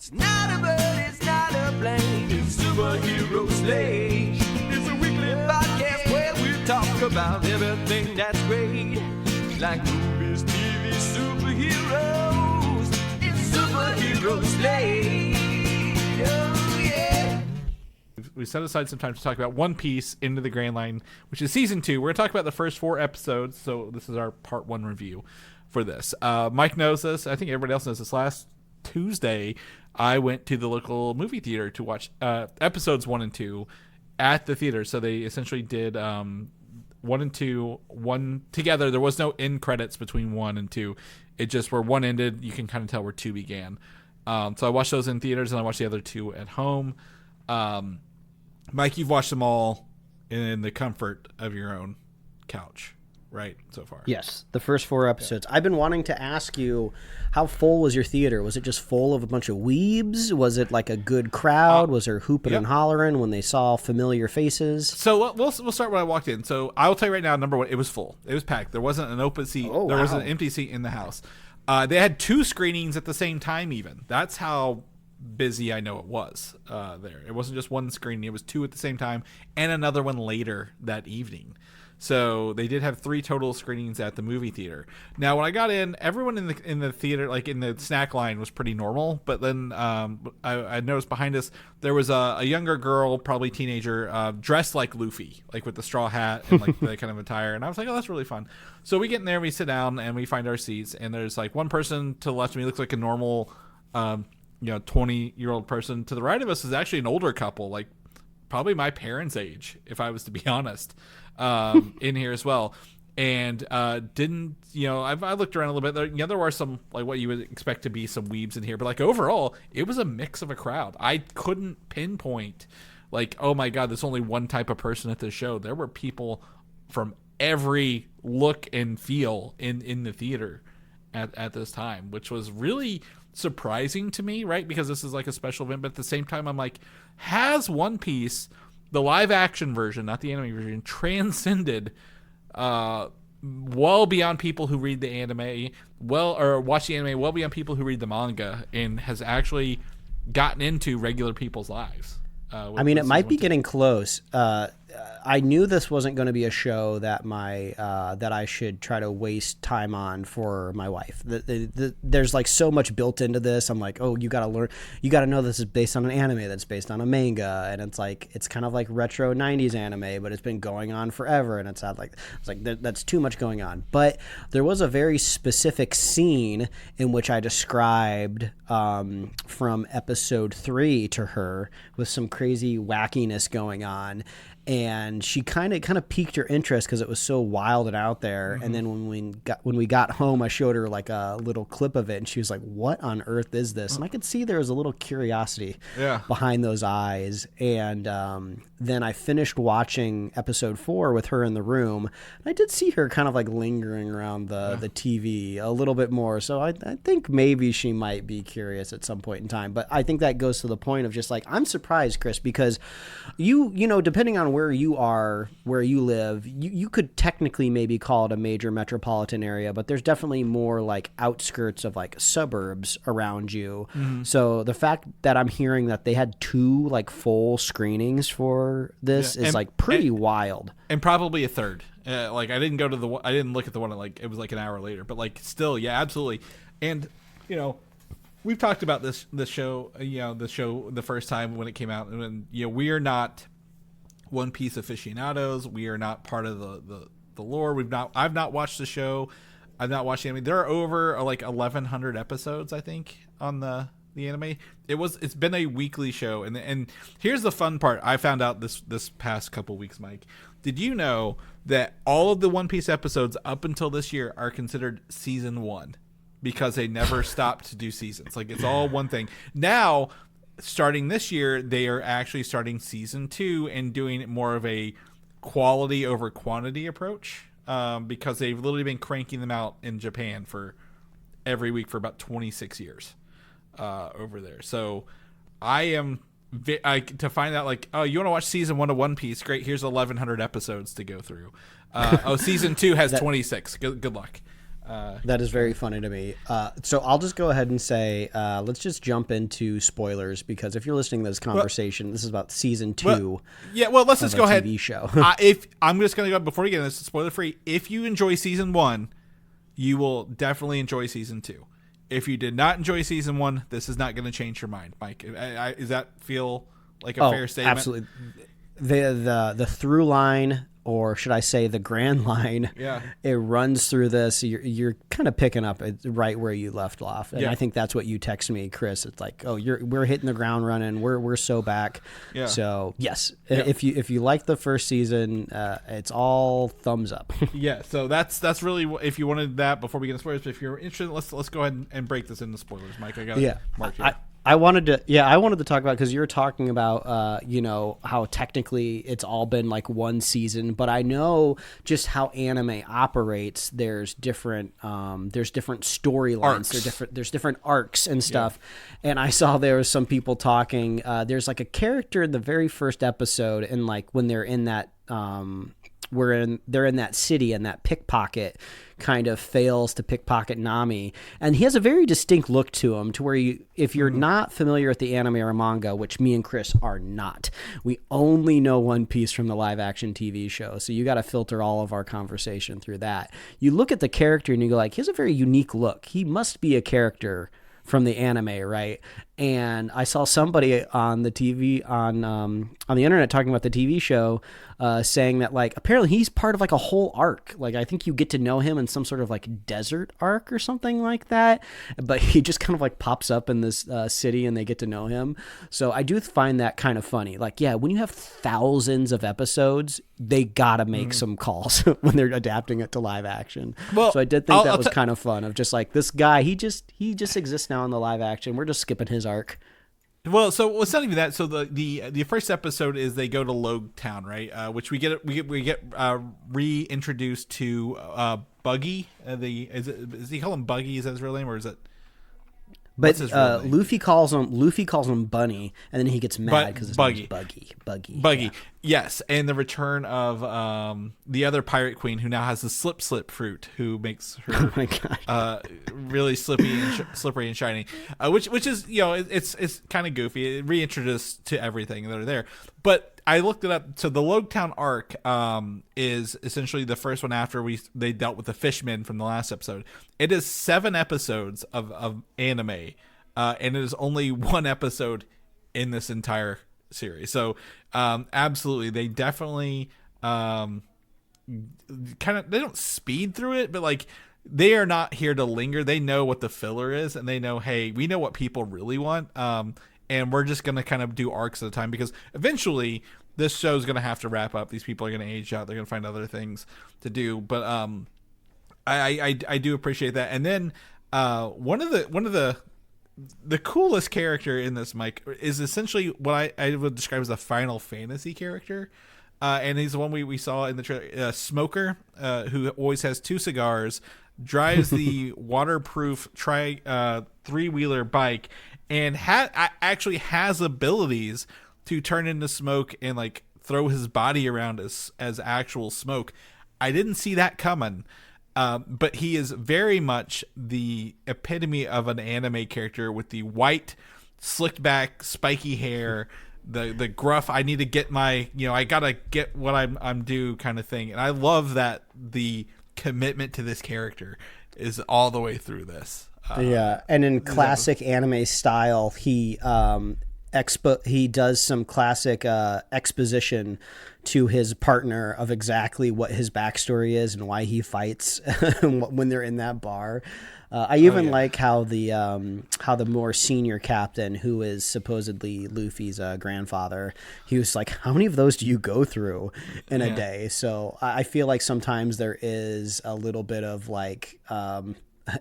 It's not a bird, it's not a plane, it's Superhero Slate. It's a weekly podcast where we talk about everything that's great, like movies, TV, superheroes. It's Superhero Slate. Oh yeah. We set aside some time to talk about One Piece Into the Grand Line, which is season 2. We're going to talk about the first 4 episodes, so this is our part 1 review for this. Mike knows this. I think everybody else knows this. Last Tuesday, I went to the local movie theater to watch episodes 1 and 2 at the theater. So they essentially did 1 and 2, one together. There was no end credits between 1 and 2. It just where 1 ended, you can kind of tell where 2 began. So I watched those in theaters, and I watched the other 2 at home. Mike, you've watched them all in the comfort of your own couch, right, so far? Yes, the first 4 episodes. Yeah. I've been wanting to ask you, how full was your theater? Was it just full of a bunch of weebs? Was it like a good crowd? Was there hooping and hollering when they saw familiar faces? So we'll start when I walked in. So I will tell you right now, number 1, it was full. It was packed. There wasn't an open seat. There wasn't an empty seat in the house. They had 2 screenings at the same time even. That's how busy I know it was there. It wasn't just 1 screening. It was 2 at the same time and another one later that evening. So they did have 3 total screenings at the movie theater. Now, when I got in, everyone in the theater, like in the snack line, was pretty normal. But then I noticed behind us there was a younger girl, probably teenager, dressed like Luffy, like with the straw hat and like that kind of attire. And I was like, oh, that's really fun. So we get in there, we sit down, and we find our seats. And there's like one person to the left of me looks like a normal 20-year-old person. To the right of us is actually an older couple, like probably my parents' age, if I was to be honest, in here as well. And I looked around a little bit. There were some, like what you would expect to be some weebs in here, but like overall, it was a mix of a crowd. I couldn't pinpoint, like, oh my God, there's only one type of person at this show. There were people from every look and feel in the theater at this time, which was really surprising to me, right? Because this is like a special event, but at the same time, I'm like, has One Piece, the live action version, not the anime version, transcended well beyond people who read the anime, or watch the anime, well beyond people who read the manga, and has actually gotten into regular people's lives? I mean, it might be getting close. I knew this wasn't going to be a show that that I should try to waste time on for my wife. There's like so much built into this. I'm like, oh, you got to learn. You got to know this is based on an anime that's based on a manga, and it's kind of like retro '90s anime, but it's been going on forever, and it's like that's too much going on. But there was a very specific scene in which I described from episode 3 to her with some crazy wackiness going on. And she kind of piqued her interest because it was so wild and out there. Mm-hmm. And then when we got home, I showed her like a little clip of it, and she was like, "What on earth is this?" And I could see there was a little curiosity behind those eyes. And then I finished watching episode 4 with her in the room. And I did see her kind of like lingering around the TV a little bit more. So I think maybe she might be curious at some point in time. But I think that goes to the point of just like, I'm surprised, Chris, because you know, depending on where you are, where you live, you could technically maybe call it a major metropolitan area, but there's definitely more like outskirts of like suburbs around you. Mm-hmm. So the fact that I'm hearing that they had 2 like full screenings for this is like pretty wild, and probably a third. Like I didn't look at the one like it was like an hour later, but like still, yeah, absolutely. And you know, we've talked about this show, the first time when it came out, and we are not One Piece aficionados. We are not part of the lore. I've not watched the show. I've not watched the anime. There are over like 1,100 episodes, I think, on the anime. It's been a weekly show, and here's the fun part. I found out this past couple weeks, Mike. Did you know that all of the One Piece episodes up until this year are considered season 1 because they never stopped to do seasons? Like it's all one thing. Now, starting this year, they are actually starting season 2 and doing more of a quality over quantity approach because they've literally been cranking them out in Japan for every week for about 26 years over there. So I am to find out like, oh, you want to watch season 1 of One Piece? Great. Here's 1,100 episodes to go through. Season 2 has 26. Good luck. That is very funny to me. So I'll just go ahead and say, let's just jump into spoilers, because if you're listening to this conversation, this is about season 2. Let's just go ahead. TV show. If I'm just going to go before we get into this, spoiler free. If you enjoy season 1, you will definitely enjoy season 2. If you did not enjoy season 1, this is not going to change your mind, Mike. Does that feel like a fair statement? Absolutely. The through line, or should I say the grand line, it runs through this. You're kind of picking up right where you left off, and I think that's what you text me, Chris. It's like, we're hitting the ground running. We're so back. Yeah. So yes, if you like the first season, it's all thumbs up. Yeah. So that's really, if you wanted that before we get into spoilers. But if you're interested, let's go ahead and break this into spoilers, Mike. I got it marked here. I wanted to talk about, because you were talking about, how technically it's all been like one season, but I know just how anime operates. There's different storylines. There's different arcs and stuff. Yeah. And I saw there was some people talking. There's like a character in the very first episode, and like when they're in that, they're in that city, and that pickpocket kind of fails to pickpocket Nami, and he has a very distinct look to him, to where if you're not familiar with the anime or manga, which me and Chris are not, we only know One Piece from the live action TV show, so you got to filter all of our conversation through that. You look at the character and you go like, he has a very unique look. He must be a character from the anime, right? And I saw somebody on the TV on the internet talking about the TV show, saying that like apparently he's part of like a whole arc. Like I think you get to know him in some sort of like desert arc or something like that. But he just kind of like pops up in this city, and they get to know him. So I do find that kind of funny. Like, yeah, when you have thousands of episodes, they gotta make some calls when they're adapting it to live action. Well, so I did think that was kind of fun, of just like, this guy, he just exists now in the live action. We're just skipping his arc. Well, so it's not even that. So the first episode is they go to Logue Town, right? Which we get reintroduced to Buggy. Is he call him Buggy? Is that his real name, or is it? But Luffy calls him Bunny, and then he gets mad because his name's Buggy. Yeah. Yes, and the return of the other pirate queen, who now has the slip fruit, who makes her really slippery and shiny, which is, it's kind of goofy. It reintroduced to everything that are there. But I looked it up. So the Logue Town arc is essentially the first one after they dealt with the fishmen from the last episode. It is 7 episodes of anime, and it is only 1 episode in this entire series. So absolutely, they definitely they don't speed through it, but like, they are not here to linger. They know what the filler is, and they know, hey, we know what people really want. And we're just going to kind of do arcs at a time, because eventually this show is going to have to wrap up. These people are going to age out. They're going to find other things to do. But I do appreciate that. And then one of the coolest character in this, Mike, is essentially what I would describe as a Final Fantasy character. And he's the one we saw in the trailer, Smoker, who always has 2 cigars, drives the waterproof 3-wheeler bike, and actually has abilities to turn into smoke and like throw his body around as actual smoke. I didn't see that coming, but he is very much the epitome of an anime character, with the white, slicked back, spiky hair, the gruff, I need to get my, I gotta get what I'm due kind of thing. And I love that the commitment to this character is all the way through this. And in classic anime style, he does some classic exposition to his partner of exactly what his backstory is and why he fights when they're in that bar. I even like how the more senior captain, who is supposedly Luffy's grandfather, he was like, how many of those do you go through in a day? So I feel like sometimes there is a little bit of like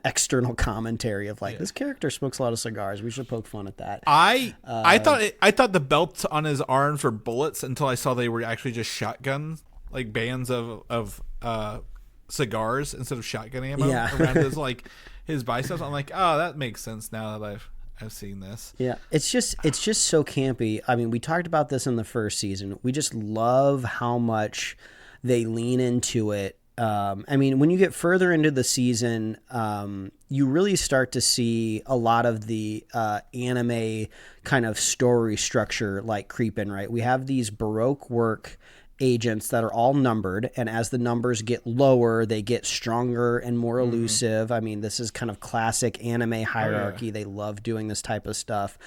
external commentary of like, this character smokes a lot of cigars, we should poke fun at that. I thought the belts on his arms were bullets until I saw they were actually just shotguns, like bands of cigars instead of shotgun ammo around his like his biceps. I'm like, oh, that makes sense now that I've seen this. Yeah, it's just so campy. I mean, we talked about this in the first season. We just love how much they lean into it. I mean, when you get further into the season, you really start to see a lot of the anime kind of story structure like creep in, right? We have these Baroque work agents that are all numbered, and as the numbers get lower, they get stronger and more elusive. I mean, this is kind of classic anime hierarchy. They love doing this type of stuff.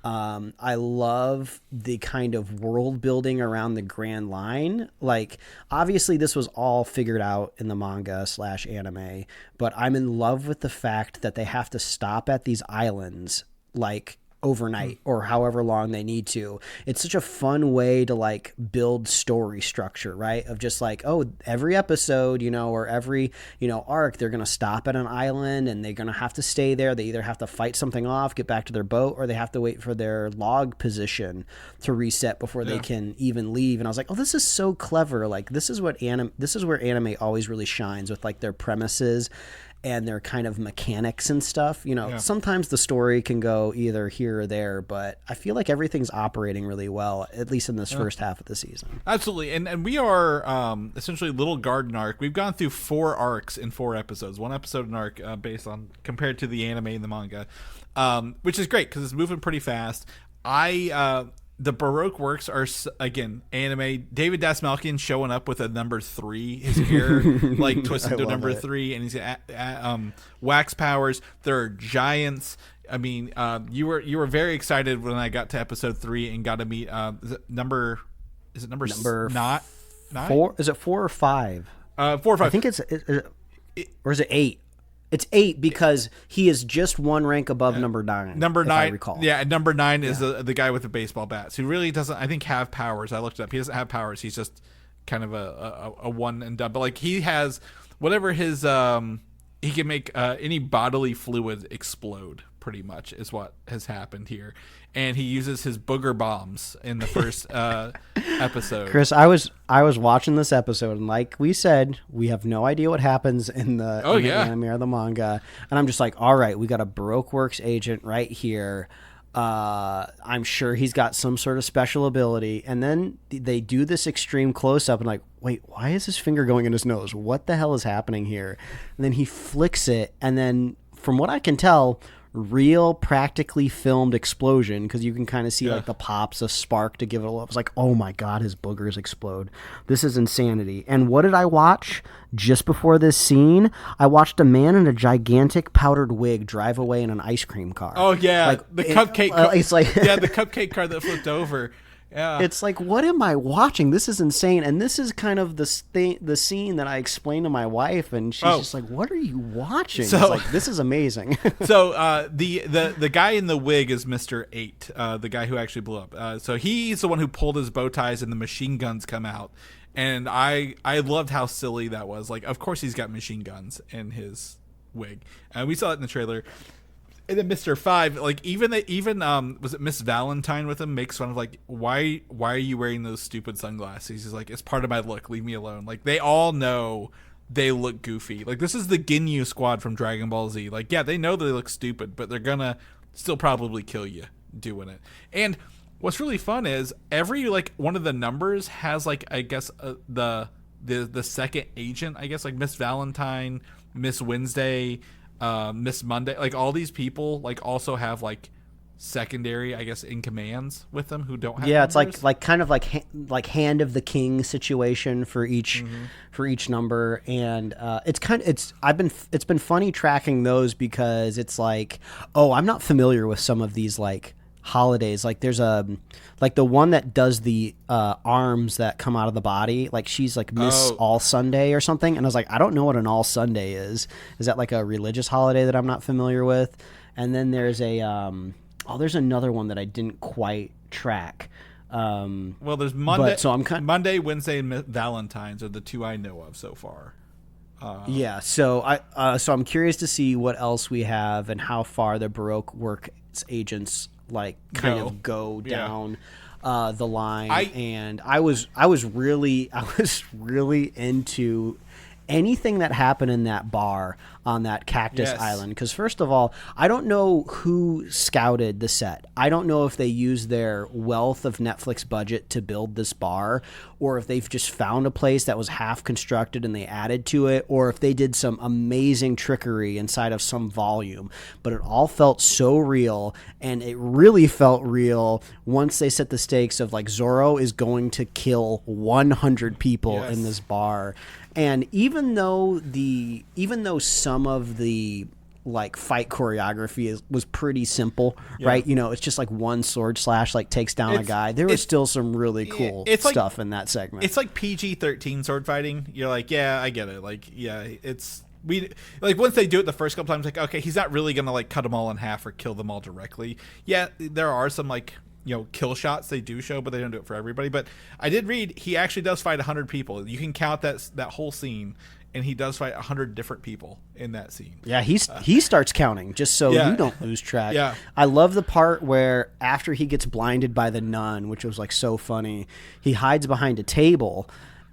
I love the kind of world building around the Grand Line. Like, obviously this was all figured out in the manga / anime, but I'm in love with the fact that they have to stop at these islands like overnight or however long they need to. It's such a fun way to like build story structure, right? Of just like, oh, every episode, or every, arc, they're going to stop at an island and they're going to have to stay there. They either have to fight something off, get back to their boat, or they have to wait for their log position to reset before they can even leave. And I was like, oh, this is so clever. Like, this is where anime always really shines, with like their premises and their kind of mechanics and stuff. Sometimes the story can go either here or there, but I feel like everything's operating really well, at least in this first half of the season. Absolutely. And we are essentially Little Garden Arc. We've gone through 4 arcs in 4 episodes, 1 episode an arc, based on compared to the anime and the manga, which is great because it's moving pretty fast. The Baroque Works are, again, anime. David Dasmalkian showing up with a number 3. His hair like twisted to number 3, and he's got wax powers. There are giants. I mean, you were very excited when I got to episode 3 and got to meet number 9? 4? Is it 4 or 5? 4 or 5. I think or is it 8? It's 8 because he is just 1 rank above number 9. Number 9, I recall. Yeah, number 9 is the guy with the baseball bats who really doesn't, I think, have powers. I looked it up. He doesn't have powers. He's just kind of a one and done. But like, he has whatever his he can make any bodily fluid explode. Pretty much is what has happened here, and he uses his booger bombs in the first episode. Chris, I was watching this episode, and like we said, we have no idea what happens in the anime or the manga, and I'm just like, all right, we got a Baroque Works agent right here. I'm sure he's got some sort of special ability, and then they do this extreme close up, and like, wait, why is his finger going in his nose? What the hell is happening here? And then he flicks it, and then from what I can tell, real practically filmed explosion, because you can kind of see like the pops of spark to give it a little. I was like, oh my god, his boogers explode. This is insanity. And what did I watch just before this scene? I watched a man in a gigantic powdered wig drive away in an ice cream car. Oh yeah, like the cupcake car. It's like the cupcake car that flipped over. Yeah. It's like, what am I watching? This is insane. And this is kind of the scene that I explained to my wife, and she's just like, what are you watching? So, it's like, this is amazing. So the guy in the wig is Mr. 8, the guy who actually blew up. So he's the one who pulled his bow ties and the machine guns come out. And I loved how silly that was. Like, of course he's got machine guns in his wig. We saw it in the trailer. And then Mr. 5, like, even was it Miss Valentine with him, makes fun of, like, why are you wearing those stupid sunglasses? He's like, it's part of my look, leave me alone. Like, they all know they look goofy. Like, this is the Ginyu squad from Dragon Ball Z. Like, yeah, they know they look stupid, but they're gonna still probably kill you doing it. And what's really fun is every, like, one of the numbers has, like, I guess the second agent, I guess, like Miss Valentine, Miss Wednesday, Miss Monday, like all these people like also have like secondary, I guess, in commands with them who don't have numbers. It's like kind of like hand of the king situation for each number, and it's been funny tracking those, because it's like, oh, I'm not familiar with some of these like holidays. Like there's like the one that does the arms that come out of the body, like she's like Miss All Sunday or something, and I was like, I don't know what an All Sunday is that like a religious holiday that I'm not familiar with? And then there's there's another one that I didn't quite track. Well, there's Monday, Monday, Wednesday, and Valentine's are the 2 I know of so far. So I'm curious to see what else we have and how far the Baroque Works agents like kind of go down the line. I was really into anything that happened in that bar on that cactus island. Because first of all, I don't know who scouted the set. I don't know if they used their wealth of Netflix budget to build this bar, or if they've just found a place that was half constructed and they added to it, or if they did some amazing trickery inside of some volume. But it all felt so real, and it really felt real once they set the stakes of like Zoro is going to kill 100 people in this bar. And even though some of the like fight choreography was pretty simple, right? You know, it's just like one sword slash like takes down a guy. There was still some really cool stuff in that segment. It's like PG-13 sword fighting. You're like, yeah, I get it. Like, yeah, we like once they do it the first couple times, like, okay, he's not really gonna like cut them all in half or kill them all directly. Yeah, there are some like, you know, kill shots they do show, but they don't do it for everybody. But I did read he actually does fight 100 people. You can count that whole scene, and he does fight 100 different people in that scene. Yeah, he starts counting just so you don't lose track. Yeah. I love the part where after he gets blinded by the nun, which was like so funny, he hides behind a table,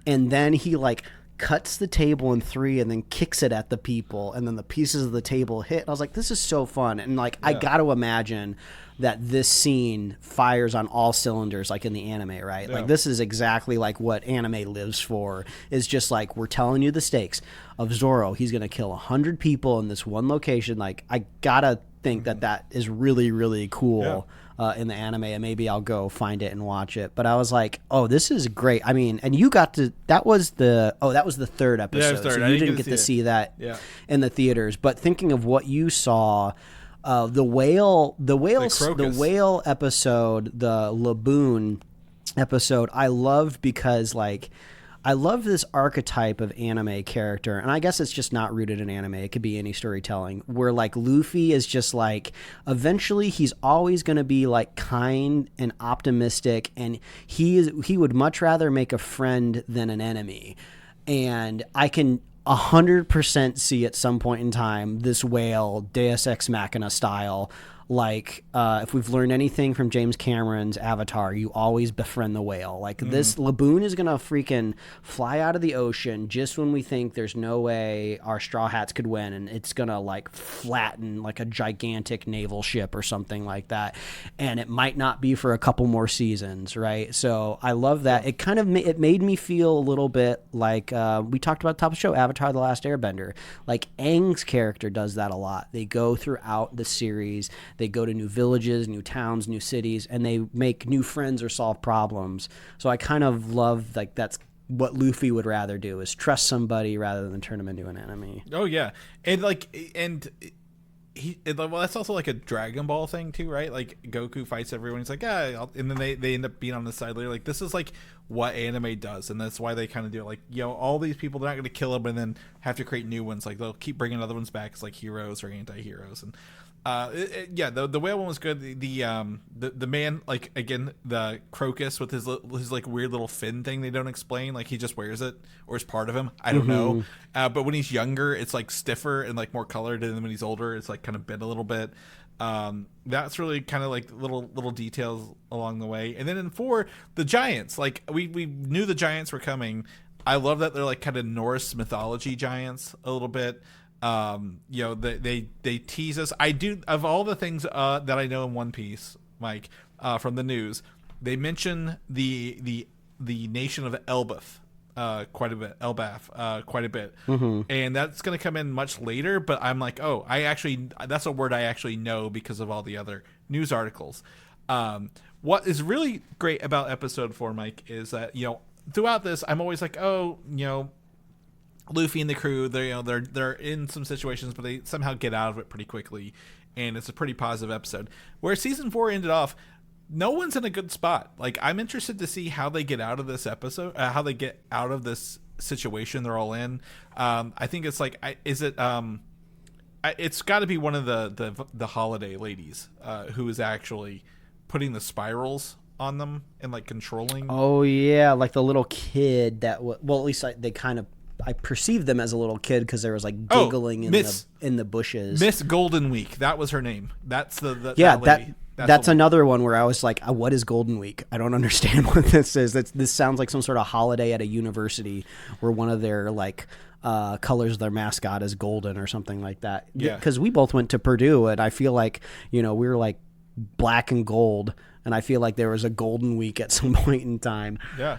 and then he like cuts the table in three and then kicks it at the people, and then the pieces of the table hit. I was like, this is so fun. And like, I got to imagine that this scene fires on all cylinders, like in the anime, right? Like, this is exactly like what anime lives for, is just like, we're telling you the stakes of Zoro. He's going to kill 100 people in this one location. Like, I gotta think that is really, really cool. In the anime, and maybe I'll go find it and watch it. But I was like, oh, this is great. I mean, and you got to, that was the third episode. So you didn't get to see that in the theaters. But thinking of what you saw, the whale episode, the Laboon episode, I loved because like, I love this archetype of anime character, and I guess it's just not rooted in anime. It could be any storytelling, where like Luffy is just like, eventually he's always going to be like kind and optimistic, and he would much rather make a friend than an enemy. And I can 100% see at some point in time this whale, Deus Ex Machina style. Like, if we've learned anything from James Cameron's Avatar, you always befriend the whale. Like, this Laboon is going to freaking fly out of the ocean just when we think there's no way our Straw Hats could win, and it's going to, like, flatten, like, a gigantic naval ship or something like that. And it might not be for a couple more seasons, right? So I love that. It kind of it made me feel a little bit like, we talked about top of the show, Avatar The Last Airbender. Like, Aang's character does that a lot. They go throughout the series. They go to new villages, new towns, new cities, and they make new friends or solve problems. So I kind of love, like, that's what Luffy would rather do, is trust somebody rather than turn them into an enemy. Oh yeah, and well, that's also like a Dragon Ball thing too, right? Like, Goku fights everyone. He's like, and then they end up being on the side later. Like, this is like what anime does, and that's why they kind of do it. Like, you know, all these people, they're not going to kill them and then have to create new ones. Like, they'll keep bringing other ones back as like heroes or anti-heroes. And the whale one was good. The man, like, again, the Crocus with his like weird little fin thing they don't explain, like he just wears it or is part of him. I don't know. But when he's younger, it's like stiffer and like more colored, and then when he's older, it's like kind of bent a little bit. That's really kind of like little details along the way. And then in 4, the giants, like we knew the giants were coming. I love that they're like kind of Norse mythology giants a little bit. You know, they tease us. I do, of all the things that I know in One Piece, Mike, from the news, they mention the nation of Elbaf quite a bit, and that's going to come in much later. But I'm like, oh, that's a word I actually know because of all the other news articles. What is really great about episode 4, Mike, is that, you know, throughout this, I'm always like, oh, you know, Luffy and the crew, they're in some situations, but they somehow get out of it pretty quickly, and it's a pretty positive episode. Where season 4 ended off, no one's in a good spot. Like, I'm interested to see how they get out of this episode, how they get out of this situation they're all in. I think it's like, it's got to be one of the holiday ladies who is actually putting the spirals on them and like controlling. Oh yeah, like the little kid that well, at least they kind of. I perceived them as a little kid because there was like giggling in the bushes. Miss Golden Week, that was her name. That's the yeah, that lady. That's another one where I was like, what is Golden Week? I don't understand what this is. This sounds like some sort of holiday at a university where one of their like colors their mascot as golden or something like that. Yeah. Because we both went to Purdue, and I feel like, we were like black and gold, and I feel like there was a golden week at some point in time. Yeah.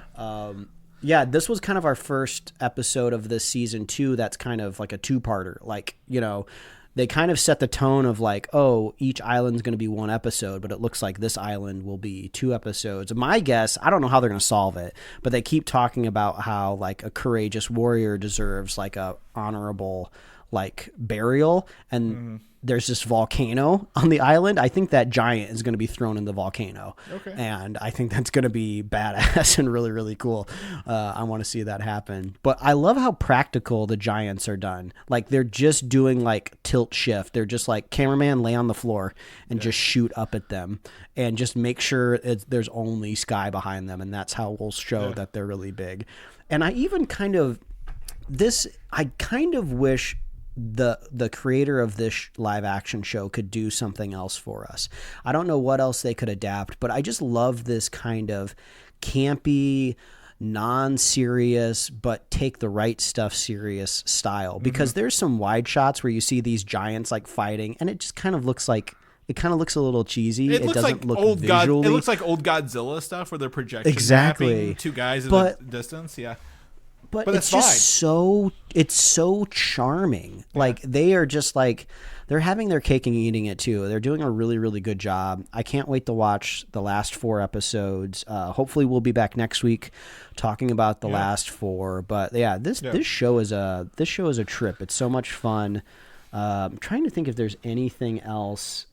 Yeah, this was kind of our first episode of this season 2 that's kind of like a two-parter. Like, they kind of set the tone of like, oh, each island's going to be 1 episode, but it looks like this island will be 2 episodes. My guess, I don't know how they're going to solve it, but they keep talking about how like a courageous warrior deserves like a honorable like burial, and there's this volcano on the island. I think that giant is going to be thrown in the volcano. Okay. And I think that's going to be badass and really, really cool. I want to see that happen. But I love how practical the giants are done. Like they're just doing like tilt shift. They're just like, cameraman, lay on the floor and just shoot up at them and just make sure there's only sky behind them. And that's how we'll show that they're really big. And I even kind of wish the creator of this live action show could do something else for us. I don't know what else they could adapt, but I just love this kind of campy, non-serious, but take the right stuff serious style, because there's some wide shots where you see these giants like fighting, and it just kind of looks like a little cheesy. It looks doesn't like look old visually. It looks like old Godzilla stuff where they're projecting Exactly. 2 guys in the distance. Yeah. But that's it's just fine. it's so charming. Yeah. Like they are just like, they're having their cake and eating it too. They're doing a really, really good job. I can't wait to watch the last 4 episodes. Hopefully we'll be back next week talking about the last 4. But yeah, this show is a trip. It's so much fun. I'm trying to think if there's anything else.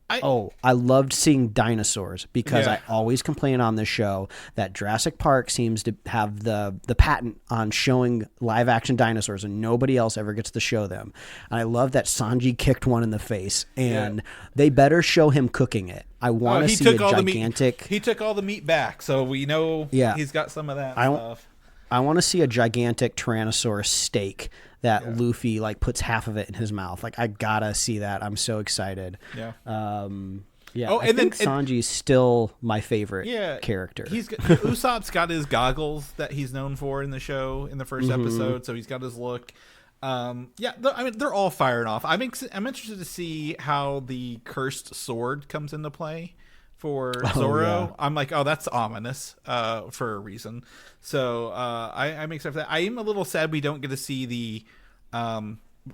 I loved seeing dinosaurs, because I always complain on this show that Jurassic Park seems to have the patent on showing live action dinosaurs, and nobody else ever gets to show them. And I love that Sanji kicked one in the face, and they better show him cooking it. I want to see a gigantic... He took all the meat back, so we know he's got some of that stuff. I want to see a gigantic Tyrannosaurus steak that Luffy like puts half of it in his mouth. Like I gotta see that. I'm so excited. Yeah. I think Sanji's still my favorite character. Usopp's got his goggles that he's known for in the show in the first episode, so he's got his look. They're all firing off. I'm interested to see how the cursed sword comes into play for Zoro. I'm like, that's ominous for a reason. So I'm excited for that. I am a little sad we don't get to see the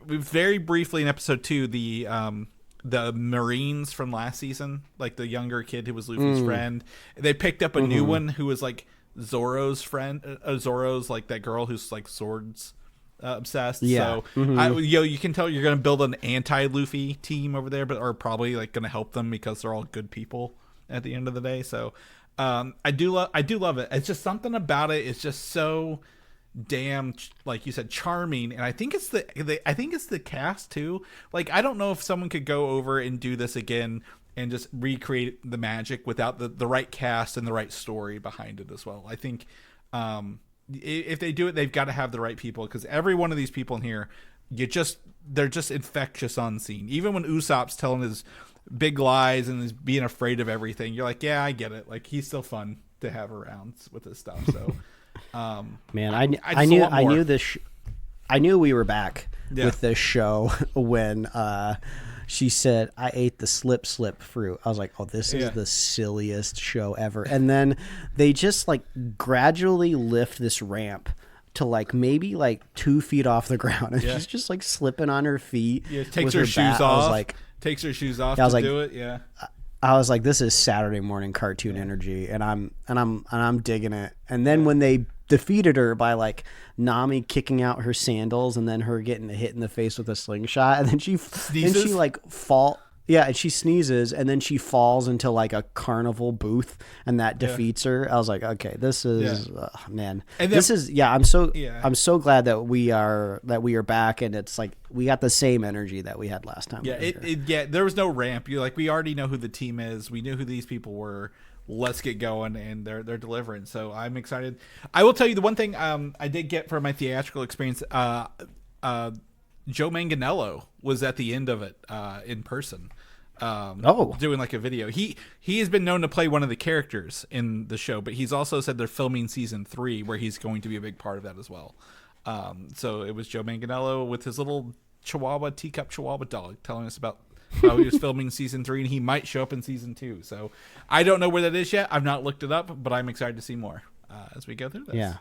very briefly in episode 2 the Marines from last season, like the younger kid who was Luffy's friend. They picked up a new one who was like Zoro's friend. Zoro's like that girl who's like swords obsessed. Yeah. So you can tell you're gonna build an anti-Luffy team over there, but are probably like gonna help them because they're all good people at the end of the day. So I do love it. It's just something about it. It's just so damn, like you said, charming. And I think it's the cast too. Like I don't know if someone could go over and do this again and just recreate the magic without the right cast and the right story behind it as well. I think if they do it, they've got to have the right people, because every one of these people in here, they're just infectious on scene. Even when Usopp's telling his big lies and is being afraid of everything, you're like, yeah, I get it. Like he's still fun to have around with this stuff. So, man, I knew we were back with this show when she said, I ate the slip fruit. I was like, oh, this is the silliest show ever. And then they just like gradually lift this ramp to like maybe like 2 feet off the ground, and she's just like slipping on her feet. Yeah, takes her shoes off. Takes her shoes off to do it. Yeah. I was like, this is Saturday morning cartoon energy, and I'm digging it. And then when they defeated her by like Nami kicking out her sandals and then her getting hit in the face with a slingshot, and then she and she sneezes, and then she falls into like a carnival booth, and that defeats her. I was like, okay, this is man. And then, I'm so glad that we are back, and it's like we got the same energy that we had last time. There was no ramp. You're like, we already know who the team is. We knew who these people were. Let's get going, and they're delivering. So I'm excited. I will tell you the one thing I did get from my theatrical experience. Joe Manganiello was at the end of it in person, doing like a video. He has been known to play one of the characters in the show, but he's also said they're filming season 3, where he's going to be a big part of that as well. So it was Joe Manganiello with his little teacup chihuahua dog telling us about how he was filming season 3 and he might show up in season 2. So I don't know where that is yet. I've not looked it up, but I'm excited to see more as we go through this. Yeah.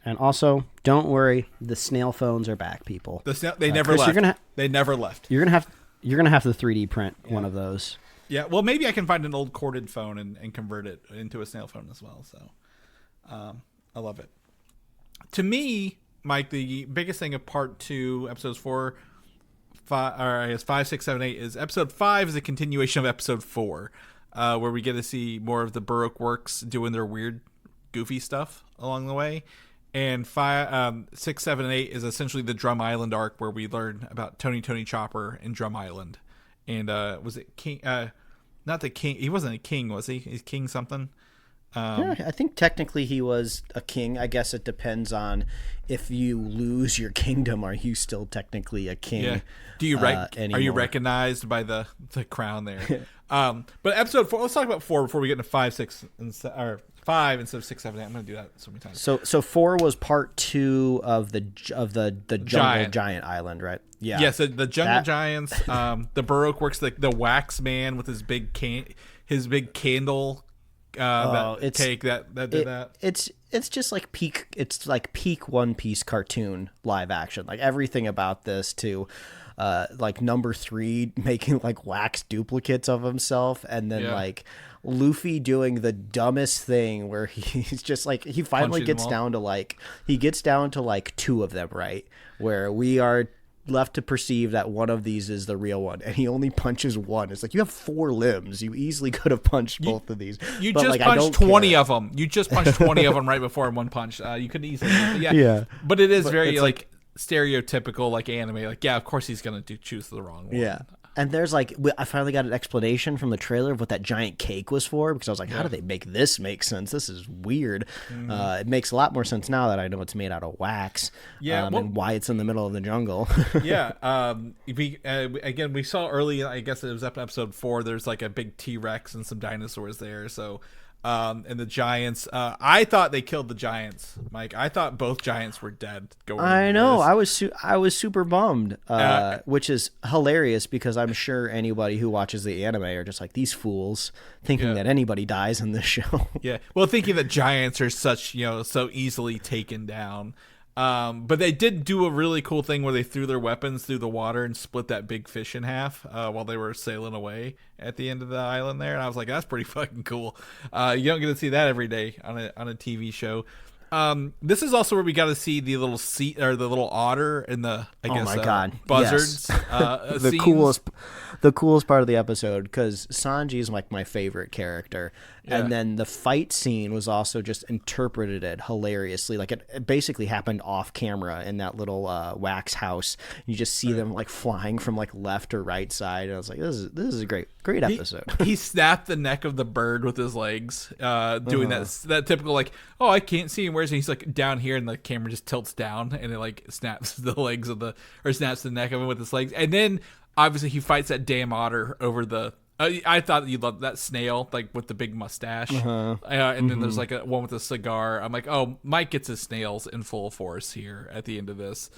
And also, don't worry, the snail phones are back, people. They never Chris, left. They never left. You're gonna have to 3D print one of those. Yeah, well, maybe I can find an old corded phone and convert it into a snail phone as well. So, I love it. To me, Mike, the biggest thing of part 2, episodes 4, 5, or I guess 5, 6, 7, 8 is episode 5 is a continuation of episode 4, where we get to see more of the Baroque Works doing their weird, goofy stuff along the way. And 5, 6, 7, and 8 is essentially the Drum Island arc where we learn about Tony Chopper in Drum Island. And was it King? Not the king. He wasn't a king, was he? He's king something. Yeah, I think technically he was a king. I guess it depends on if you lose your kingdom, are you still technically a king? Yeah. Do you are you recognized by the crown there? But episode 4. Let's talk about 4 before we get into 5, 6, or 5 instead of 6, 7, 8. I'm going to do that so many times. So 4 was part 2 of the jungle giant island, right? Yeah. Yeah. So the jungle giants, the Baroque Works, the wax man with his big candle. It's just like peak One Piece cartoon live action. Like everything about this too. Like number 3 making like wax duplicates of himself, and then like Luffy doing the dumbest thing where he's just like he finally gets down to like 2 of them, right? Where we are left to perceive that one of these is the real one, and he only punches one. It's like, you have 4 limbs. You easily could have punched both of these. You just punched 20 of them. You just punched 20 of them right before in one punch. You could easily, yeah. But it is very like stereotypical, like anime. Like, yeah, of course he's gonna choose the wrong one. Yeah. And there's like, I finally got an explanation from the trailer of what that giant cake was for, because I was like, how do they make this make sense? This is weird. It makes a lot more sense now that I know it's made out of wax. And why it's in the middle of the jungle. We saw early, I guess it was episode 4, there's like a big T-Rex and some dinosaurs there. So, and the giants, I thought they killed the giants, Mike. I thought both giants were dead. I know. I was super bummed, which is hilarious because I'm sure anybody who watches the anime are just like, these fools thinking that anybody dies in this show. Yeah. Well, thinking that giants are such, so easily taken down. But they did do a really cool thing where they threw their weapons through the water and split that big fish in half while they were sailing away at the end of the island there. And I was like, that's pretty fucking cool. You don't get to see that every day on a TV show. This is also where we got to see the little the little otter and the buzzards. Yes. the coolest part of the episode, because Sanji is like my favorite character, and then the fight scene was also just interpreted it hilariously. Like it basically happened off camera in that little wax house. You just see them like flying from like left or right side. And I was like, this is a great episode. He snapped the neck of the bird with his legs, doing that typical like, oh, I can't see him. Where's he? He's like down here, and the camera just tilts down, and it like snaps the neck of him with his legs, and then obviously he fights that damn otter over the. I thought you loved that snail, like with the big mustache, and then there's like one with a cigar. I'm like, oh, Mike gets his snails in full force here at the end of this.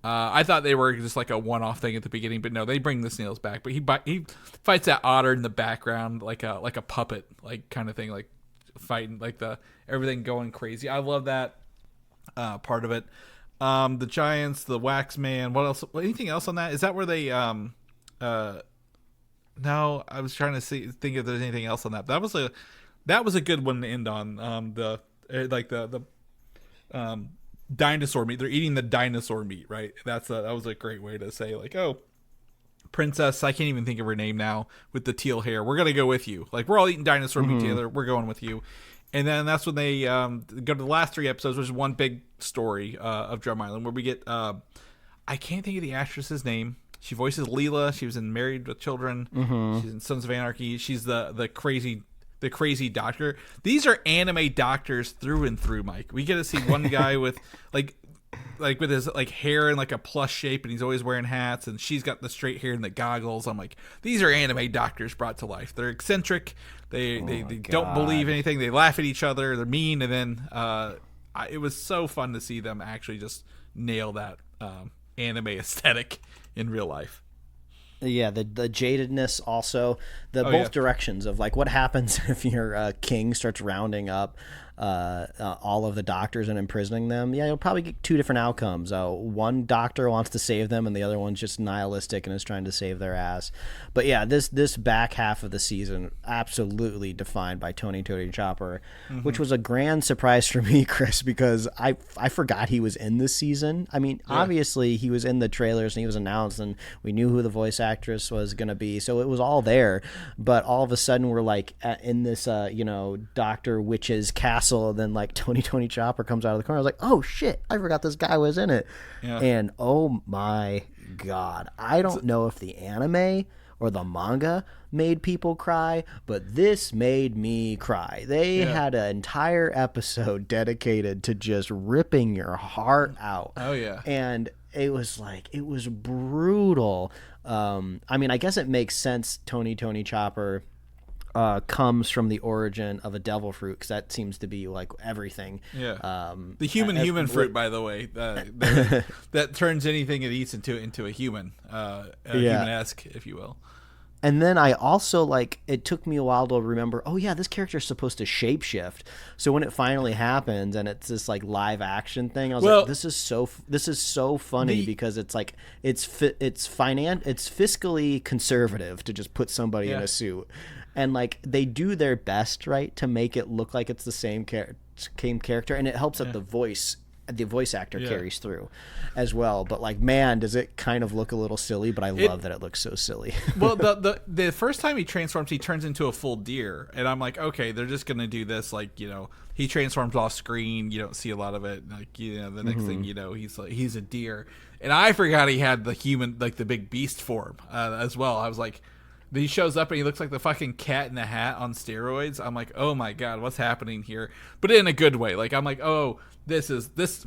I thought they were just like a one-off thing at the beginning, but no, they bring the snails back. But he fights that otter in the background like a puppet, like kind of thing, like fighting, like everything going crazy. I love that part of it. The giants, the wax man. What else? Anything else on that? Is that where they? No, I was trying to think if there's anything else on that. That was a good one to end on. The dinosaur meat. They're eating the dinosaur meat, right? That was a great way to say like, oh, princess, I can't even think of her name now, with the teal hair. We're gonna go with you. Like, we're all eating dinosaur meat together. We're going with you. And then that's when they go to the last 3 episodes, which is one big story of Drum Island, where we get I can't think of the actress's name. She voices Leela. She was in Married with Children. She's in Sons of Anarchy. She's the crazy doctor. These are anime doctors through and through, Mike. We get to see one guy with like with his like hair in like a plus shape, and he's always wearing hats, and she's got the straight hair and the goggles. I'm like, these are anime doctors brought to life. They're eccentric. They don't believe anything. They laugh at each other. They're mean, and then it was so fun to see them actually just nail that anime aesthetic in real life. Yeah, the jadedness also, both directions of like what happens if your king starts rounding up all of the doctors and imprisoning them. Yeah, you'll probably get two different outcomes. One doctor wants to save them, and the other one's just nihilistic and is trying to save their ass. But yeah, this back half of the season absolutely defined by Tony Chopper, which was a grand surprise for me, Chris, because I forgot he was in this season. I mean, obviously he was in the trailers and he was announced, and we knew who the voice actress was going to be, so it was all there. But all of a sudden we're like in this Dr. Witch's castle, and then like Tony Chopper comes out of the corner. I was like, oh shit, I forgot this guy was in it. And oh my god, I don't know if the anime or the manga made people cry, but this made me cry. They had an entire episode dedicated to just ripping your heart out. And it was brutal. I mean, I guess it makes sense Tony Chopper comes from the origin of a devil fruit, because that seems to be like everything. The human fruit, by the way, that turns anything it eats into a human, human-esque, if you will. And then I also, like, it took me a while to remember, oh yeah, this character is supposed to shapeshift. So when it finally happens and it's this like live action thing, I was like, this is so funny, because it's like it's fiscally conservative to just put somebody in a suit. And like they do their best, right, to make it look like it's the same character, and it helps that the voice actor carries through as well. But like, man, does it kind of look a little silly, but I love that it looks so silly. Well, the first time he transforms, he turns into a full deer, and I'm like, okay, they're just gonna do this, like, he transforms off screen, you don't see a lot of it, like, the next thing he's a deer, and I forgot he had the human, like the big beast form as well. I was like, he shows up and he looks like the fucking Cat in the Hat on steroids. I'm like, oh my god, what's happening here? But in a good way. Like, I'm like, oh, this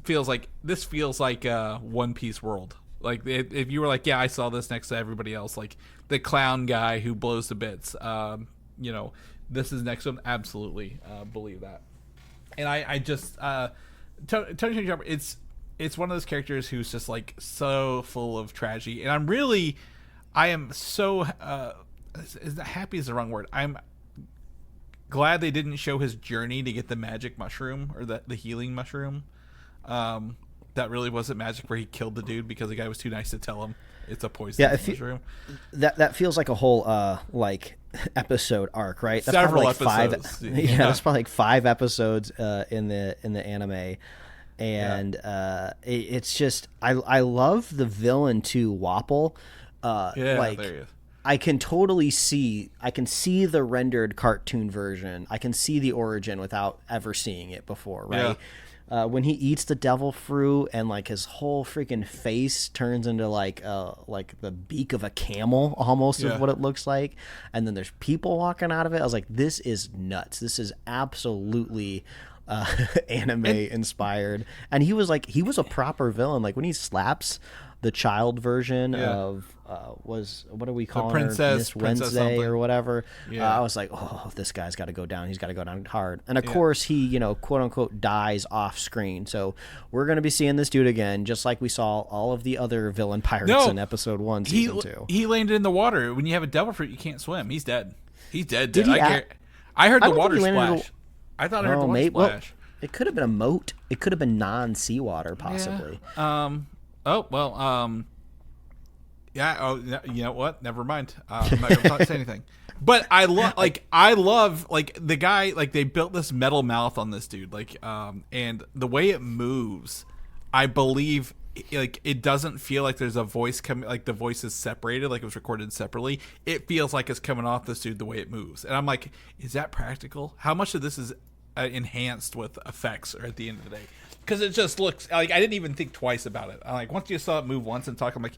feels like One Piece world. Like, if you were like, yeah, I saw this next to everybody else, like the clown guy who blows to bits. This is next one. Absolutely believe that. And I just Tony Chopper, it's one of those characters who's just like so full of tragedy, and I am so happy is the wrong word. I'm glad they didn't show his journey to get the magic mushroom, or the healing mushroom. That really wasn't magic, where he killed the dude because the guy was too nice to tell him it's a poison mushroom. That feels like a whole like episode arc, right? That's Several probably episodes. That's probably like 5 episodes in the anime. And it's just I love the villain too, Wapple. Like, there he is. I can see the rendered cartoon version. I can see the origin without ever seeing it before, right? When he eats the devil fruit and like his whole freaking face turns into like the beak of a camel almost is what it looks like, and then there's people walking out of it. I was like, this is nuts. This is absolutely anime inspired. And he was a proper villain. Like when he slaps the child version of what do we call her, Miss Wednesday or whatever. I was like, oh, this guy's got to go down. He's got to go down hard. And of course he, quote unquote, dies off screen. So we're going to be seeing this dude again, just like we saw all of the other villain pirates in episode 1, season 2. He landed in the water. When you have a devil fruit, you can't swim. He's dead. He's dead. I heard the water splash. I thought I heard the water splash. Well, it could have been a moat. It could have been non-seawater, possibly. Oh, well, yeah. Oh, you know what? Never mind. I'm not going to say anything. But I love the guy, like they built this metal mouth on this dude, like, and the way it moves, I believe, like, it doesn't feel like there's a voice coming, like the voice is separated, like it was recorded separately. It feels like it's coming off this dude the way it moves. And I'm like, is that practical? How much of this is enhanced with effects, or at the end of the day? Because it just looks like, I didn't even think twice about it. Like, once you saw it move once and talk, I'm like,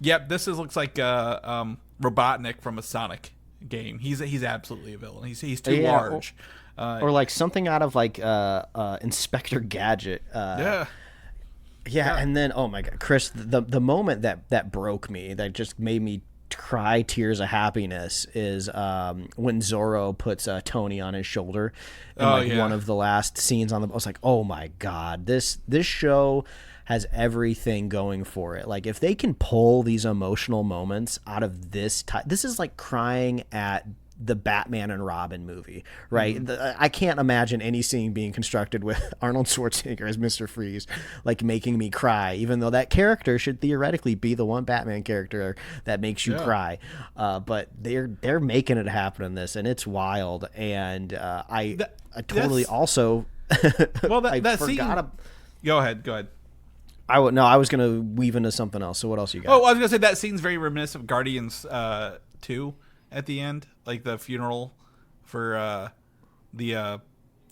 yep, looks like Robotnik from a Sonic game. He's absolutely a villain. He's too large. Or like something out of like Inspector Gadget. Yeah, and then, oh my god, Chris, the moment that broke me, that just made me cry tears of happiness, is when Zoro puts Tony on his shoulder in one of the last scenes on the. I was like, oh my god, this show has everything going for it. Like if they can pull these emotional moments out of this this is like crying at the Batman and Robin movie, right? I can't imagine any scene being constructed with Arnold Schwarzenegger as Mr. Freeze, like making me cry, even though that character should theoretically be the one Batman character that makes you cry. But they're making it happen in this, and it's wild. And I totally also, well, that I scene. forgot. Go ahead. I was going to weave into something else. So what else you got? Oh, I was going to say that scene's very reminiscent of Guardians 2 at the end, like the funeral for the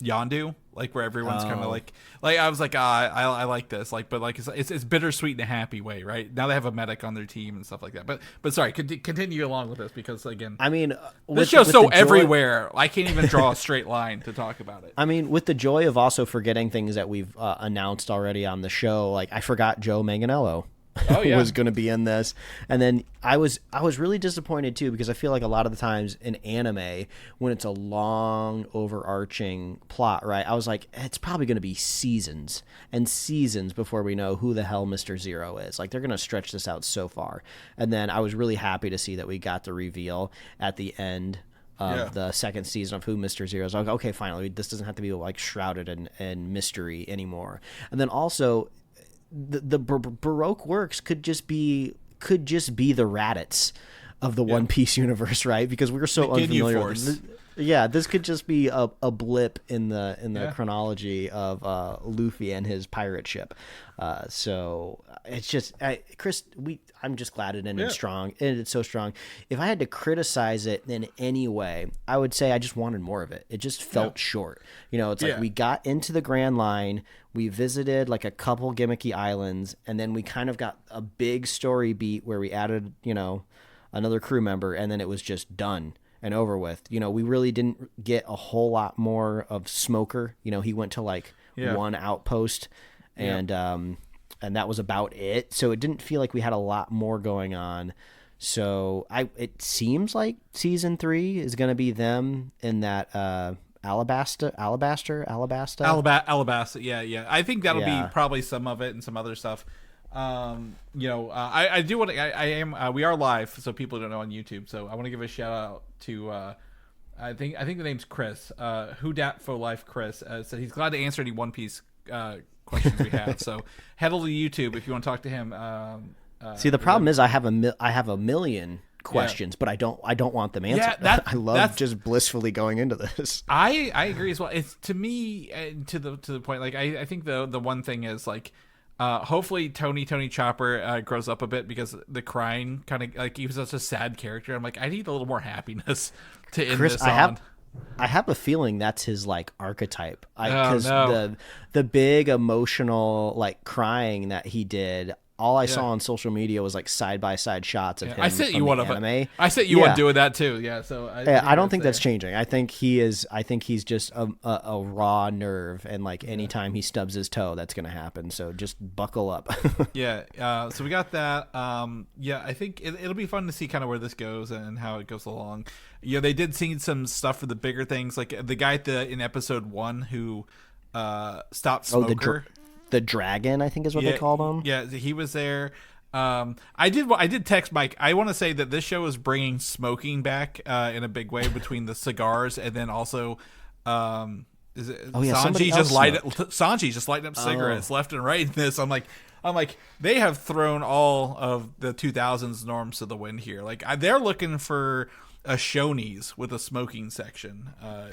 Yondu, like where everyone's kind of like I was like I like this, like, but like it's bittersweet in a happy way, right? Now they have a medic on their team and stuff like that. But sorry, continue along with this, because again, I mean, this show's so everywhere. I can't even draw a straight line to talk about it. I mean, with the joy of also forgetting things that we've announced already on the show, like I forgot Joe Manganiello. Was going to be in this, and then I was really disappointed too, because I feel like a lot of the times in anime, when it's a long overarching plot, right, I was like, it's probably going to be seasons and seasons before we know who the hell Mr. Zero is. Like they're going to stretch this out so far, and then I was really happy to see that we got the reveal at the end of the second season of who Mr. Zero is. I was like, okay, finally, this doesn't have to be like shrouded in mystery anymore. And then also, the Baroque Works could just be the Raditz of the One Piece universe, right? Because we're so unfamiliar with this. Yeah, this could just be a blip in the chronology of Luffy and his pirate ship. So it's just Chris, I'm just glad it ended strong. It ended so strong. If I had to criticize it in any way, I would say I just wanted more of it. It just felt short. You know, it's like we got into the Grand Line, we visited like a couple gimmicky islands, and then we kind of got a big story beat where we added, you know, another crew member, and then it was just done and over with. You know, we really didn't get a whole lot more of Smoker. You know, he went to like one outpost, and that was about it. So it didn't feel like we had a lot more going on. So it seems like season 3 is going to be them in that Alabasta. Yeah. I think that'll be probably some of it and some other stuff. You know, I do want to. We are live, so people don't know on YouTube. So I want to give a shout out to. I think the name's Chris. Who Dat for Life Chris said he's glad to answer any One Piece questions we have. So head over to YouTube if you want to talk to him. See, the problem is I have a million questions, but I don't want them answered. I love just blissfully going into this. I agree as well. It's to me to the point. Like I think the one thing is like. Hopefully Tony Chopper grows up a bit, because the crying kind of like he was such a sad character. I'm like, I need a little more happiness to end this on. I have a feeling that's his like archetype. Because the big emotional like crying that he did. All I saw on social media was like side by side shots of him. I sent you one of anime. it. I sent you one doing that too. Yeah. So I don't think that's changing. I think he's just a raw nerve, and like anytime he stubs his toe, that's gonna happen. So just buckle up. So we got that. I think it'll be fun to see kind of where this goes and how it goes along. Yeah, they did see some stuff for the bigger things, like the guy in episode 1 who stopped Smoker. The dragon, I think is what they called him. Yeah, he was there. I did text Mike. I want to say that this show is bringing smoking back in a big way between the cigars, and then also Sanji just lighting up cigarettes left and right in this. I'm like they have thrown all of the 2000s norms to the wind here. Like they're looking for a Shoney's with a smoking section. For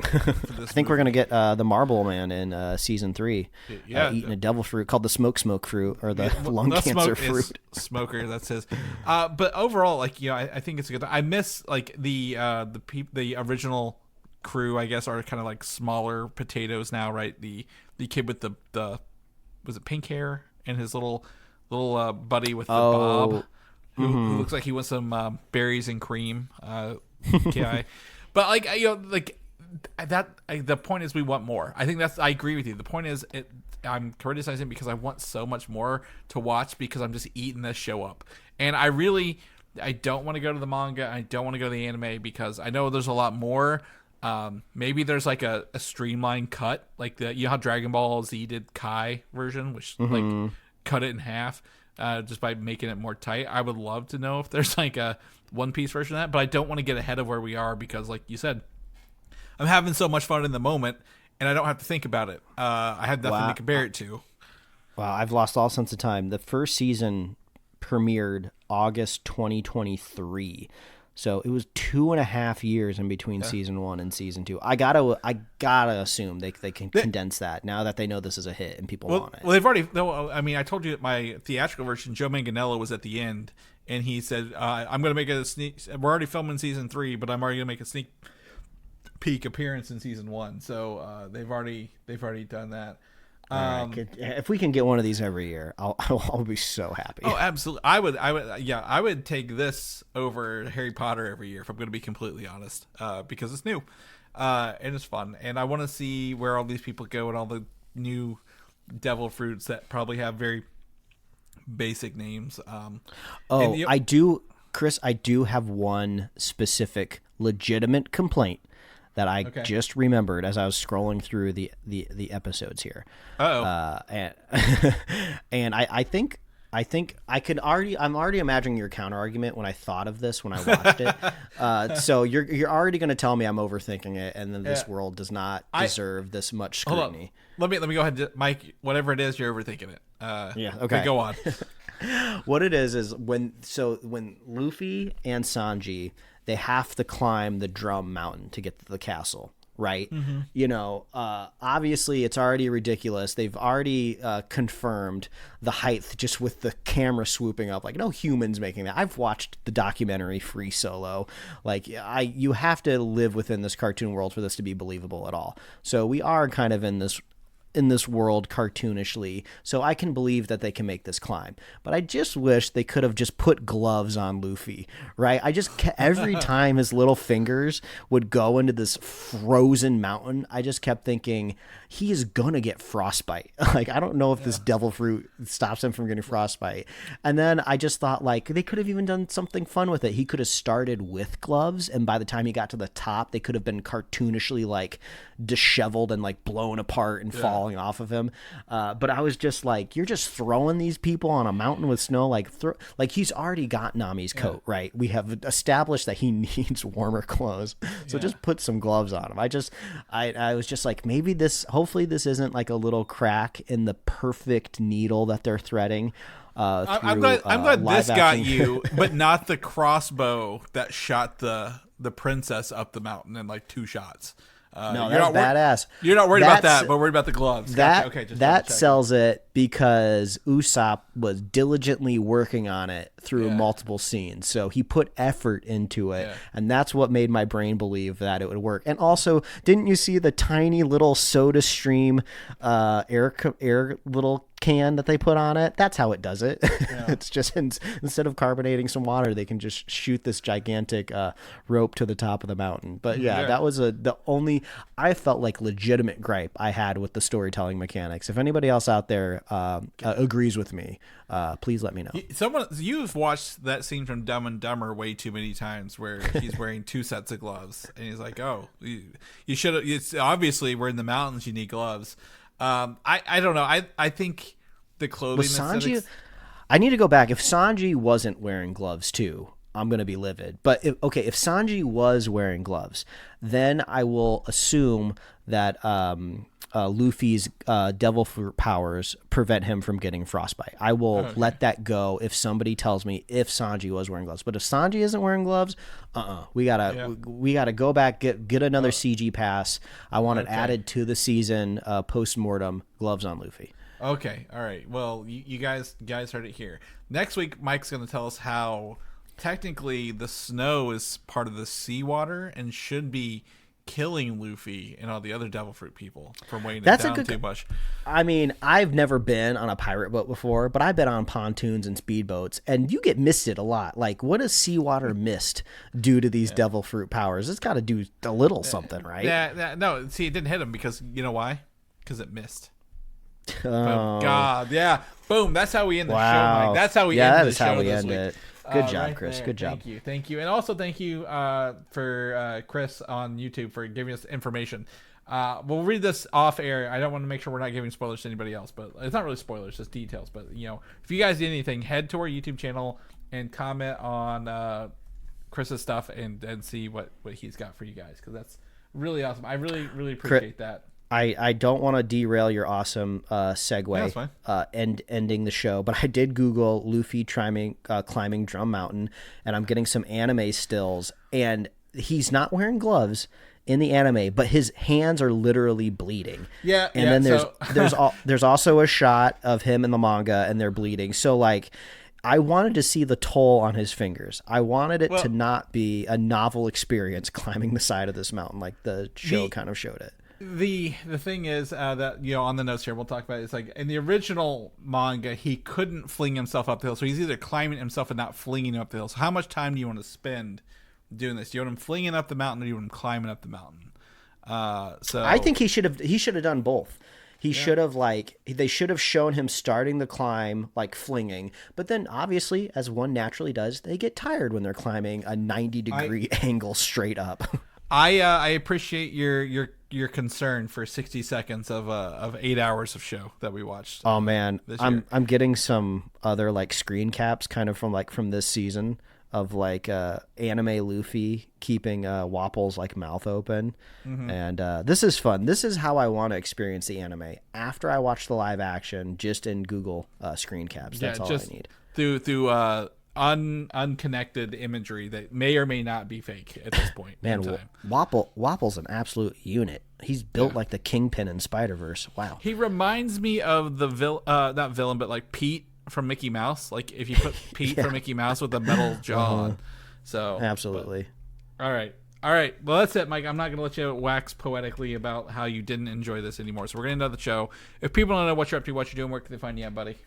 this I think we're gonna get the Marble Man in season 3. Eating a devil fruit called the smoke fruit, or the lung cancer fruit. Smoker, that's his. But overall, like, you know, I think it's a good. I miss like the original crew. I guess are kind of like smaller potatoes now, right? The kid with the was it pink hair and his little buddy with the bob. Who looks like he wants some berries and cream. But like, you know, like that. The point is, we want more. I think I agree with you. The point is, I'm criticizing because I want so much more to watch, because I'm just eating this show up, and I don't want to go to the manga. I don't want to go to the anime, because I know there's a lot more. Maybe there's like a streamlined cut, like you know how Dragon Ball Z did Kai version, which like cut it in half just by making it more tight. I would love to know if there's like a one-piece version of that, but I don't want to get ahead of where we are because, like you said, I'm having so much fun in the moment, and I don't have to think about it. I had nothing to compare it to. Wow, I've lost all sense of time. The first season premiered August 2023. So it was 2.5 years in between season 1 and season 2. I gotta assume they can condense that now that they know this is a hit and people want it. Well, they've already. I mean, I told you that my theatrical version, Joe Manganiello was at the end, and he said, "I'm going to make a sneak. We're already filming season 3, but I'm already going to make a sneak peek appearance in season 1." So they've already done that. If we can get one of these every year, I'll be so happy. Oh, absolutely! I would take this over Harry Potter every year if I'm going to be completely honest, because it's new, and it's fun, and I want to see where all these people go and all the new devil fruits that probably have very basic names. I do, Chris. I do have one specific legitimate complaint that I just remembered as I was scrolling through the episodes here. And I think I'm already imagining your counter argument when I thought of this when I watched it. So you're already going to tell me I'm overthinking it, and then this world does not deserve this much scrutiny. Let me go ahead, Mike. Whatever it is, you're overthinking it. Okay. Go on. What it is when Luffy and Sanji, they have to climb the drum mountain to get to the castle, right? Mm-hmm. You know, obviously it's already ridiculous. They've already confirmed the height just with the camera swooping up. Like, no human's making that. I've watched the documentary Free Solo. Like, you have to live within this cartoon world for this to be believable at all. So we are kind of in this world cartoonishly, so I can believe that they can make this climb. But I just wish they could have just put gloves on Luffy, right? Every time his little fingers would go into this frozen mountain, I just kept thinking, he is gonna get frostbite. Like, I don't know if this devil fruit stops him from getting frostbite. And then I just thought, like, they could have even done something fun with it. He could have started with gloves, and by the time he got to the top, they could have been cartoonishly, like, disheveled and, like, blown apart and falling off of him. But I was just like, you're just throwing these people on a mountain with snow. Like he's already got Nami's coat, right? We have established that he needs warmer clothes. So just put some gloves on him. I was just like, hopefully this isn't like a little crack in the perfect needle that they're threading. I'm glad this got you, but not the crossbow that shot the princess up the mountain in like 2 shots. No, that's badass. You're not worried about that, but worried about the gloves. That sells it because Usopp was diligently working on it through multiple scenes. So he put effort into it, and that's what made my brain believe that it would work. And also, didn't you see the tiny little Soda Stream air little can that they put on it? That's how it does it. It's just instead of carbonating some water, they can just shoot this gigantic rope to the top of the mountain. But that was the only I felt like legitimate gripe I had with the storytelling mechanics. If anybody else out there agrees with me, please let me know. You've watched that scene from Dumb and Dumber way too many times where he's wearing 2 sets of gloves, and he's like, "Oh, you should have." It's obviously we're in the mountains. You need gloves. I don't know. I think the clothing was Sanji. I need to go back. If Sanji wasn't wearing gloves too, I'm gonna be livid. But if Sanji was wearing gloves, then I will assume that Luffy's devil fruit powers prevent him from getting frostbite. I will let that go if somebody tells me if Sanji was wearing gloves. But if Sanji isn't wearing gloves, we gotta go back, get another CG pass. I want it added to the season post-mortem, gloves on Luffy. Okay, all right. Well, you guys heard it here. Next week, Mike's going to tell us how technically the snow is part of the seawater and should be killing Luffy and all the other devil fruit people from weighing it down too much. I mean, I've never been on a pirate boat before, but I've been on pontoons and speedboats, and you get misted a lot. Like, what does seawater mist do to these devil fruit powers? It's got to do a little something, right? No, see, it didn't hit him because, you know why? Because it missed. Oh God, yeah. Boom. That's how we end the show, Mike. That's how we end the show. How we this end week. it. Good job, right Chris. there. Good job. Thank you. And also thank you for Chris on YouTube for giving us information. We'll read this off air. I don't want to make sure we're not giving spoilers to anybody else, but it's not really spoilers, just details. But if you guys need anything, head to our YouTube channel and comment on Chris's stuff and see what he's got for you guys, because that's really awesome. I really appreciate that. I don't want to derail your awesome segue ending the show, but I did Google Luffy climbing Drum Mountain, and I'm getting some anime stills, and he's not wearing gloves in the anime, but his hands are literally bleeding. Yeah, and then there's also a shot of him in the manga, and they're bleeding. So like, I wanted to see the toll on his fingers. I wanted it to not be a novel experience climbing the side of this mountain like the show kind of showed it. The thing is that on the notes here we'll talk about it, it's like in the original manga he couldn't fling himself up the hill, so he's either climbing himself and not flinging up the hill. So how much time do you want to spend doing this? Do you want him flinging up the mountain, or do you want him climbing up the mountain? So I think he should have done both. He should have they should have shown him starting the climb like flinging, but then obviously, as one naturally does, they get tired when they're climbing a 90-degree angle straight up. I appreciate your concern for 60 seconds of 8 hours of show that we watched. Oh man, I'm getting some other like screen caps kind of from this season of like anime Luffy keeping Wapple's like mouth open, and this is fun. This is how I want to experience the anime after I watch the live action, just in Google screen caps. That's all I need. Through unconnected imagery that may or may not be fake at this point. Man, Wapple's an absolute unit. He's built like the Kingpin in Spider-Verse. Wow. He reminds me of the not villain, but like Pete from Mickey Mouse. Like if you put Pete from Mickey Mouse with a metal jaw on. So absolutely. All right. Well, that's it, Mike. I'm not going to let you wax poetically about how you didn't enjoy this anymore. So we're going to end the show. If people don't know what you're up to, what you're doing, where can they find you at, buddy?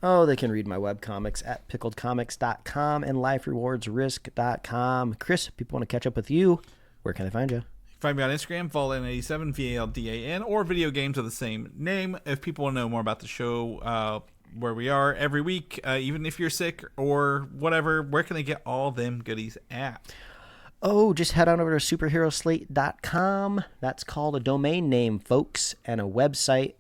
Oh, they can read my webcomics at pickledcomics.com and liferewardsrisk.com. Chris, if people want to catch up with you, where can they find you? Find me on Instagram, Valdan87, VALDAN, or video games of the same name. If people want to know more about the show, where we are every week, even if you're sick or whatever, where can they get all them goodies at? Oh, just head on over to superheroslate.com. That's called a domain name, folks, and a website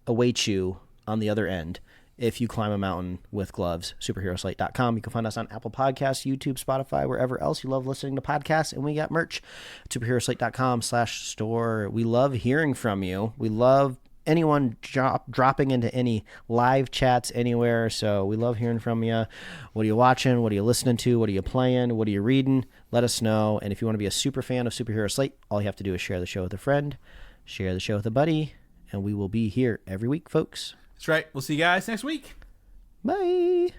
awaits you on the other end. If you climb a mountain with gloves, superheroslate.com. You can find us on Apple Podcasts, YouTube, Spotify, wherever else you love listening to podcasts. And we got merch at superheroslate.com/store. We love hearing from you. We love anyone dropping into any live chats anywhere. So we love hearing from you. What are you watching? What are you listening to? What are you playing? What are you reading? Let us know. And if you want to be a super fan of Superhero Slate, all you have to do is share the show with a friend, share the show with a buddy, and we will be here every week, folks. That's right. We'll see you guys next week. Bye.